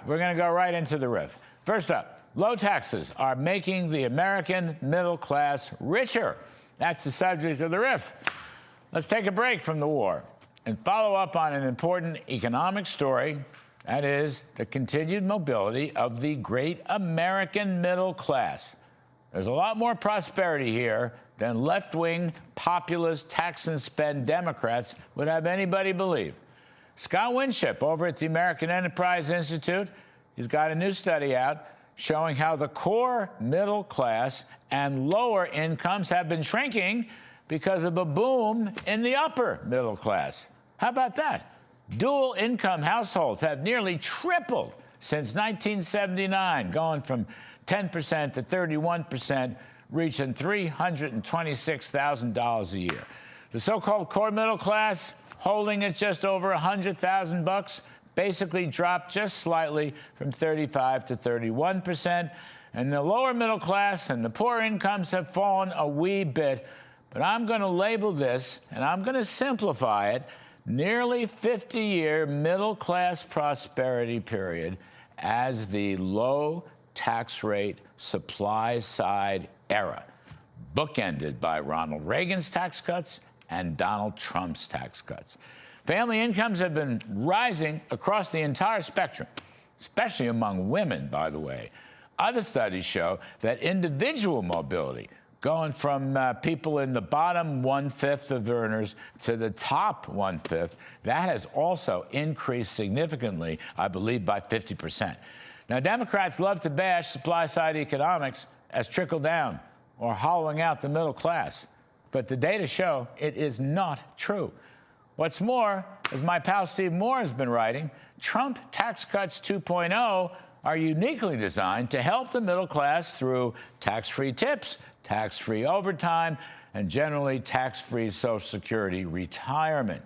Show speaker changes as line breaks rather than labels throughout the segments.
we're going to go right into the riff. First up, low taxes are making the American middle class richer. That's the subject of the riff. Let's take a break from the war and follow up on an important economic story. That is the continued mobility of the great American middle class. There's a lot more prosperity here than left-wing, populist, tax and spend Democrats would have anybody believe. Scott Winship over at the American Enterprise Institute, he's got a new study out showing how the core middle class and lower incomes have been shrinking because of a boom in the upper middle class. How about that? Dual income households have nearly tripled since 1979, going from 10% to 31%, reaching $326,000 a year. The so-called core middle class, holding at just over $100,000, basically dropped just slightly from 35 to 31%. And the lower middle class and the poor incomes have fallen a wee bit. But I'm going to label this, and I'm going to simplify it, nearly 50-year middle-class prosperity period as the low tax rate supply-side era, bookended by Ronald Reagan's tax cuts and Donald Trump's tax cuts. Family incomes have been rising across the entire spectrum, especially among women, by the way. Other studies show that individual mobility, going from people in the bottom one-fifth of earners to the top one-fifth, that has also increased significantly, I believe, by 50%. Now, Democrats love to bash supply-side economics as trickle-down or hollowing out the middle class. But the data show it is not true. What's more, as my pal Steve Moore has been writing, Trump Tax Cuts 2.0 are uniquely designed to help the middle class through tax-free tips, tax-free overtime, and generally tax-free Social Security retirement.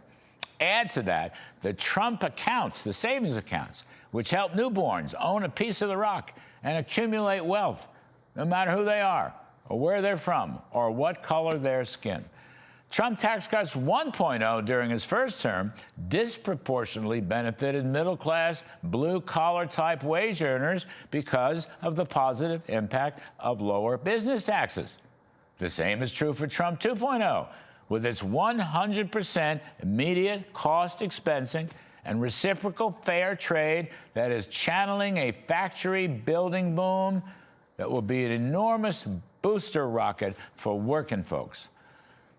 Add to that the Trump accounts, the savings accounts, which help newborns own a piece of the rock and accumulate wealth, no matter who they are, or where they're from, or what color their skin. Trump Tax Cuts 1.0 during his first term disproportionately benefited middle-class, blue-collar type wage earners because of the positive impact of lower business taxes. The same is true for Trump 2.0, with its 100% immediate cost expensing and reciprocal fair trade that is channeling a factory building boom that will be an enormous booster rocket for working folks.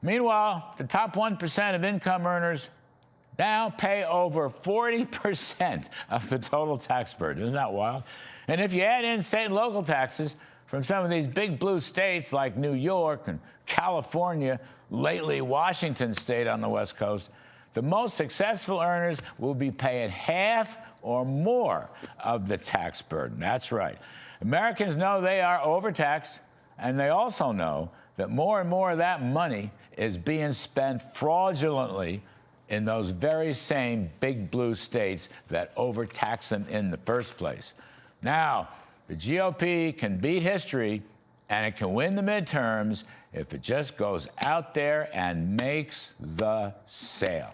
Meanwhile, the top 1% of income earners now pay over 40% of the total tax burden. Isn't that wild? And if you add in state and local taxes from some of these big blue states like New York and California, lately Washington State on the West Coast, the most successful earners will be paying half or more of the tax burden. That's right. Americans know they are overtaxed, and they also know that more and more of that money is being spent fraudulently in those very same big blue states that overtax them in the first place. Now, the GOP can beat history and it can win the midterms if it just goes out there and makes the sale.